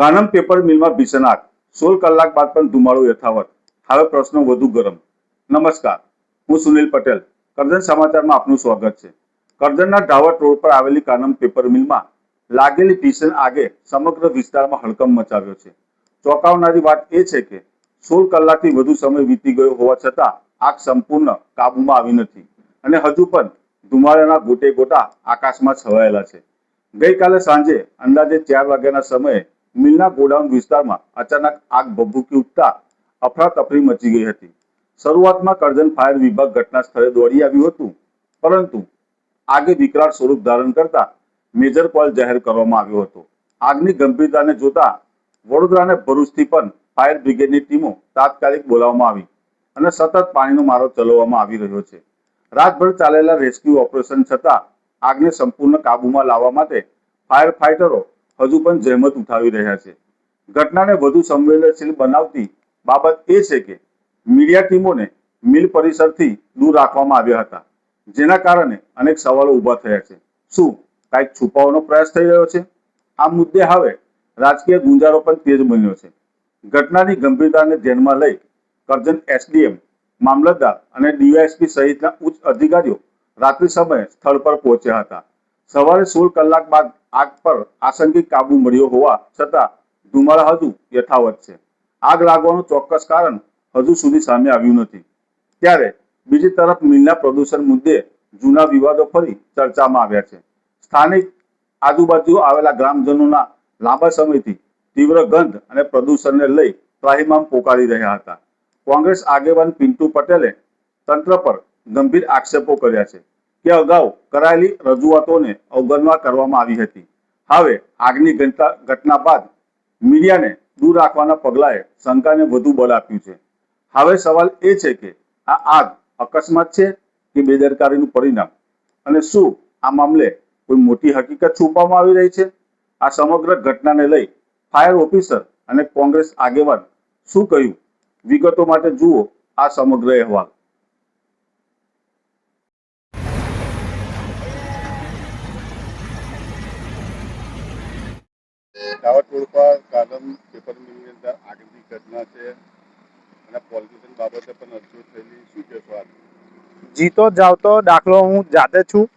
Kanam paper મિલમાં ભીષણ આગ, 16 કલાક બાદ પણ ધુમાડો યથાવત. હવે પ્રશ્નો વધુ ગરમ. નમસ્કાર, હું સુનિલ પટેલ. કરજણ સમાચારમાં આપનું સ્વાગત છે. કરજણના ઢાવટ રોડ પર આવેલી કાનમ પેપર મિલમાં લાગેલી ભીષણ આગે સમગ્ર વિસ્તારમાં હડકંપ મચાવ્યો છે. ચોંકાવનારી વાત એ છે કે 16 કલાકથી વધુ સમય વીતી ગયો હોવા છતાં આગ સંપૂર્ણ કાબૂમાં આવી નથી અને હજુ પણ ધુમાડાના ગોટે ગોટા આકાશમાં છવાયેલા છે. ગઈકાલે સાંજે અંદાજે 4 વાગ્યાના સમયે મિલના ગોડાઉન વિસ્તારમાં અચાનક આગ ભભૂકી ઉઠતા અફરાતફરી મચી ગઈ હતી. શરૂઆતમાં કરજણ ફાયર વિભાગ ઘટના સ્થળે દોડી આવ્યું હતું, પરંતુ આગે વિકરાળ સ્વરૂપ ધારણ કરતા મેજર કોલ જાહેર કરવામાં આવ્યો હતો. આગની ગંભીરતાને જોતા વડોદરા અને ભરૂચથી પણ ફાયર બ્રિગેડની ટીમો તાત્કાલિક બોલાવવામાં આવી અને સતત પાણીનો મારો ચલાવવામાં આવી રહ્યો છે. રાતભર ચાલેલા રેસ્ક્યુ ઓપરેશન છતાં આગને સંપૂર્ણ કાબૂમાં લાવવા માટે ફાયર ફાઇટરો હજુ પણ જહેમત ઉઠાવી રહ્યા છે. ઘટનાને વધુ સંવેદનશીલ બનાવતી બાબત એ છે કે મીડિયા ટીમોને મિલ પરિસરથી દૂર રાખવામાં આવ્યા હતા, જેના કારણે અનેક સવાલો ઉભા થયા છે. શું કંઈક છુપાવવાનો પ્રયાસ થઈ રહ્યો છે? આ મુદ્દે હવે રાજકીય ગુંજારો પણ તેજ બન્યો છે. ઘટનાની ગંભીરતાને ધ્યાનમાં લઈ કરજણ એસડીએમ, મામલતદાર અને ડીવાયએસપી સહિતના ઉચ્ચ અધિકારીઓ રાત્રિ સમયે સ્થળ પર પહોંચ્યા હતા. સવારે 16 કલાક બાદ આગ પર આંશિક કાબુ મળ્યો હોવા છતાં ધુમાડા હજુ યથાવત છે. આગ લાગવાનું ચોક્કસ કારણ હજુ સુધી સામે આવ્યું નથી. ત્યારે બીજી તરફ મિલના પ્રદૂષણ મુદ્દે જૂના વિવાદો ફરી ચર્ચામાં આવ્યા છે. સ્થાનિક આજુબાજુ આવેલા ગ્રામજનોના લાંબા સમયથી તીવ્ર ગંધ અને પ્રદૂષણને લઈ ત્રાહિમામ પોકારી રહ્યા હતા. કોંગ્રેસ આગેવાન પિન્ટુ પટેલે તંત્ર પર ગંભીર આક્ષેપો કર્યા છે કે અગાઉ કરાયેલી રજૂઆતોને અવગણના કરવામાં આવી હતી. હવે આગની ઘટના બાદ મીડિયાને દૂર રાખવાના પગલાએ શંકાને વધુ બળ આપ્યું છે. હવે સવાલ એ છે કે આ આગ અકસ્માત છે કે બેદરકારીનું પરિણામ, અને શું આ મામલે કોઈ મોટી હકીકત છુપાવવામાં આવી રહી છે? આ સમગ્ર ઘટનાને લઈ ફાયર ઓફિસર અને કોંગ્રેસ આગેવાન શું કહ્યું? વિગતો માટે જુઓ આ સમગ્ર અહેવાલ. ઢાવટ રોડ પર કાનમ પેપર મિલની અંદર આગની ઘટના છે અને પોલ્યુશન બાબતે પણ અરજીઓ થયેલી. શું કહેશો આપ? જીતો જાવતો દાખલો હું જાતે છું.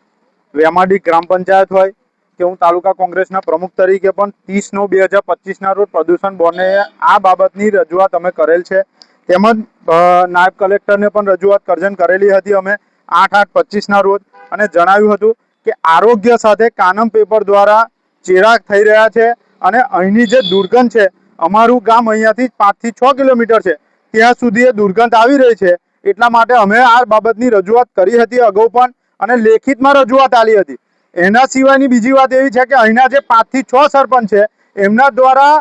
વેમાડી ગ્રામ પંચાયત હોય કે હું તાલુકા કોંગ્રેસના પ્રમુખ તરીકે પણ 30/9/2025 રોજ પ્રદૂષણ બોર્ડને આ બાબતની રજૂઆત અમે કરેલ છે. તેમજ નાયબ કલેક્ટરને પણ રજૂઆત કરજણ કરેલી હતી અમે 8/8/25 રોજ, અને જણાવ્યું હતું કે આરોગ્ય સાથે કાનમ પેપર દ્વારા ચેડા થઈ રહ્યા છે અને અહીંની જે દુર્ગંધ છે, અમારું ગામ અહીંયાથી 5 થી 6 કિલોમીટર છે, ત્યાં સુધી એ દુર્ગંધ આવી રહી છે. એટલા માટે અમે આ બાબતની રજૂઆત કરી હતી અગાઉ પણ, અને લેખિતમાં રજૂઆત આલી હતી. એના સિવાયની બીજી વાત એવી છે કે અહીંના જે 5 થી 6 સરપંચ છે એમના દ્વારા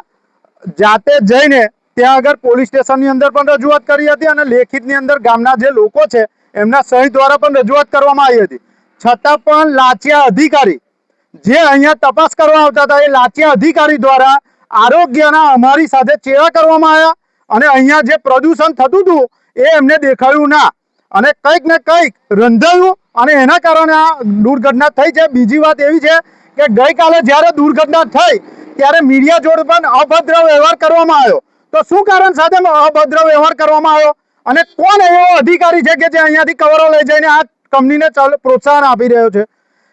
જાતે જઈને ત્યાં આગળ પોલીસ સ્ટેશનની અંદર પણ રજૂઆત કરી હતી અને લેખિતની અંદર ગામના જે લોકો છે એમના સહી દ્વારા પણ રજૂઆત કરવામાં આવી હતી. છતાં પણ લાંચિયા અધિકારી જે અહીંયા તપાસ કરવા આવતા હતા એ લાંચિયા અધિકારી દ્વારા આરોગ્યના અમારી સાથે ચેડા કરવામાં આવ્યા અને અહીંયા જે પ્રદૂષણ થતું હતું એ એમને દેખાયું ના, અને કંઈક ને કંઈક રંધાયું અને એના કારણે આ દુર્ઘટના થઈ છે. બીજી વાત એવી છે કે ગઈકાલે જ્યારે દુર્ઘટના થઈ ત્યારે મીડિયા જોડે પણ અભદ્ર વ્યવહાર કરવામાં આવ્યો. તો શું કારણ સાથે અભદ્ર વ્યવહાર કરવામાં આવ્યો અને કોણ એવો અધિકારી છે કે જે અહીંયાથી કવરો લઈ જઈને આ કંપનીને પ્રોત્સાહન આપી રહ્યો છે?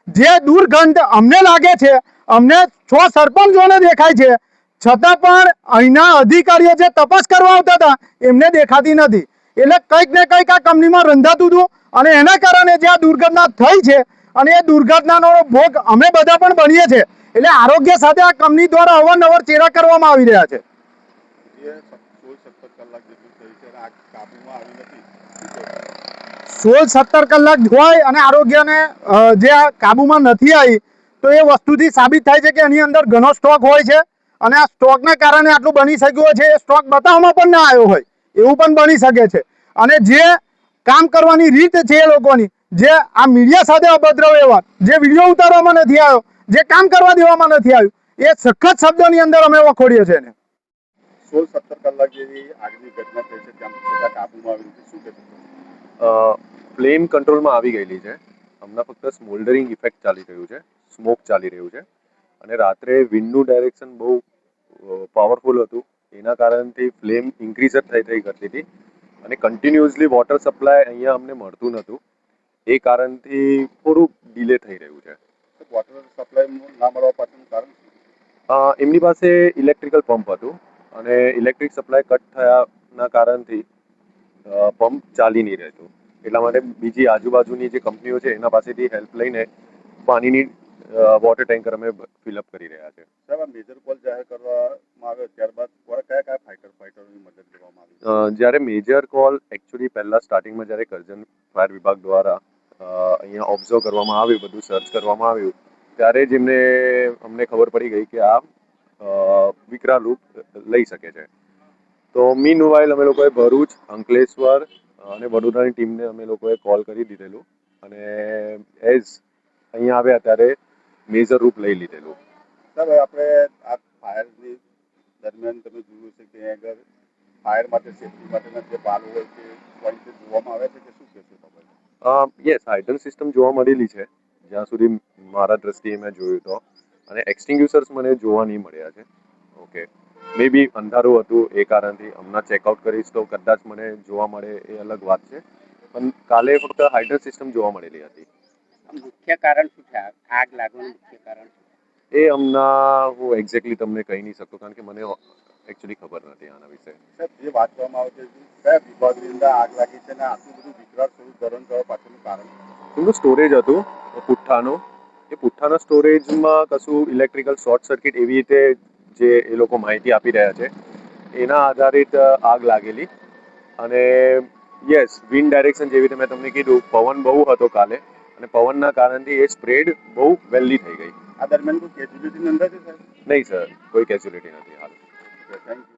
જે દુર્ગંધ અમને લાગે છે, અમને 6 સરપંચોને દેખાય છે, છતાં પણ અહીંના અધિકારીઓ જે તપાસ કરવા આવતા હતા એમને દેખાતી નથી. એટલે કંઈક ને કંઈક આ કંપનીમાં રંધાતું હતું અને એના કારણે જે આ દુર્ઘટના થઈ છે અને એ દુર્ઘટનાનો ભોગ અમે બધા પણ બનીએ છીએ. એટલે આરોગ્ય સાથે આ કંપની દ્વારા અવારનવાર ચેડા કરવામાં આવી રહ્યા છે. 16-17 કલાક હોય અને આરોગ્યને જે આ કાબુમાં નથી આવી, તો એ વસ્તુથી સાબિત થાય છે કે એની અંદર ઘણો સ્ટોક હોય છે અને આ સ્ટોકના કારણે આટલું બની શક્યું હોય છે. એ સ્ટોક બતાવવામાં પણ ના આવ્યો હોય એવું પણ બની શકે છે. અને જે કામ કરવાની રીત છે એ લોકોની, જે આ મીડિયા સાથે અભદ્ર વ્યવહાર, જે વિડીયો ઉતારવામાં નથી આવ્યો, જે કામ કરવા દેવામાં નથી આવ્યું, એ સખત શબ્દોની અંદર અમે વખોડીએ છીએ. 16-17 કલાક જેવી આગની ઘટના થઈ છે, ત્યાં છતાં કાબૂમાં આવી છે. શું કહેશો? ફ્લેમ કંટ્રોલમાં આવી ગયેલી છે. હમણાં ફક્ત સ્મોલ્ડરિંગ ઇફેક્ટ ચાલી રહ્યું છે, સ્મોક ચાલી રહ્યું છે, અને રાત્રે વિન્ડનું ડાયરેક્શન બહુ પાવરફુલ હતું, એના કારણથી ફ્લેમ ઇન્ક્રીઝ જ થઈ કરતી હતી અને કન્ટિન્યુઅસલી વોટર સપ્લાય અહીંયા અમને મળતું નહોતું. એ કારણથી થોડુંક ડિલે થઈ રહ્યું છે. વોટર સપ્લાય ના મળવા પાછળનું કારણ એમની પાસે ઇલેક્ટ્રિકલ પંપ હતું અને ઇલેક્ટ્રિક સપ્લાય કટ થયાના કારણથી પંપ ચાલી નહીં રહેતું. એટલા માટે બીજી આજુબાજુની જે કંપનીઓ છે એના પાસેથી હેલ્પ લઈને પાણીની વોટર ટેન્કર અમે ફિલઅપ કરી રહ્યા છે. સાહેબ, આ મેજર કોલ જાહેર કરવામાં આવ્યો ત્યારબાદ કયા કયા ફાઇટરોની મદદ લેવામાં આવી? જ્યારે મેજર કોલ એકચ્યુઅલી પહેલાં સ્ટાર્ટિંગમાં જ્યારે કરજણ ફાયર વિભાગ દ્વારા અહીંયા ઓબ્ઝર્વ કરવામાં આવ્યું, બધું સર્ચ કરવામાં આવ્યું, ત્યારે જ અમને ખબર પડી ગઈ કે આ વિકરાળ રૂપ લઈ શકે છે. તો મીન વાઇલ અમે લોકોએ ભરૂચ, અંકલેશ્વર અને વડોદરાની ટીમને અમે લોકોએ કોલ કરી દીધેલું અને એઝ અહીંયા આવ્યા ત્યારે મેજર રૂપ લઈ લીધેલું. સાહેબ, આપણે આ ફાયરની દરમિયાન તમે જોયું છે કે આગળ ફાયર માટે સેફટી માટેના જે બાલ હોય છે પોઈન્ટ જોવામાં આવે છે કે શું કહેશો તમે? યસ, હાઇડ્રન્ટ સિસ્ટમ જોવા મળેલી છે જ્યાં સુધી મારા દ્રષ્ટિએ મેં જોયું તો, અને એક્સટિંગ્યુશર્સ મને જોવા નહીં મળ્યા છે. ઓકે, મે બી અંધારું હતું એ કારણથી. હમણાં ચેકઆઉટ કરીશ તો કદાચ મને જોવા મળે, એ અલગ વાત છે, પણ કાલે ફક્ત હાઇડ્રન્ટ સિસ્ટમ જોવા મળેલી હતી. મુખ્ય કારણ શું છે આગ લાગવાનું મુખ્ય કારણ? એ હમણાં હું એક્ઝેક્ટલી તમને કહી નહીં શકતો કારણ કે મને એકચ્યુઅલી ખબર નથી આના વિશે. સાહેબ, જે વાત કરવામાં આવે છે કયા વિભાગની અંદર આગ લાગી છે અને આટલું બધું વિકરાળ સ્વરૂપ ધારણ કરવા પાછળનું કારણ? એમનું સ્ટોરેજ હતું પુઠ્ઠાનું. એ પુઠ્ઠાના સ્ટોરેજમાં કશું ઇલેક્ટ્રિકલ શોર્ટ સર્કિટ એવી રીતે જે એ લોકો માહિતી આપી રહ્યા છે એના આધારિત આગ લાગેલી. અને યસ, વિન્ડ ડાયરેક્શન જેવી રીતે મેં તમને કીધું, પવન બહુ હતો કાલે અને પવનના કારણથી એ સ્પ્રેડ બહુ વહેલી થઈ ગઈ. આ દરમિયાન કોઈ કેજ્યુલિટી અંદર છે સાહેબ? નહીં સર, કોઈ કેઝ્યુલિટી નથી હાલ. Thank you.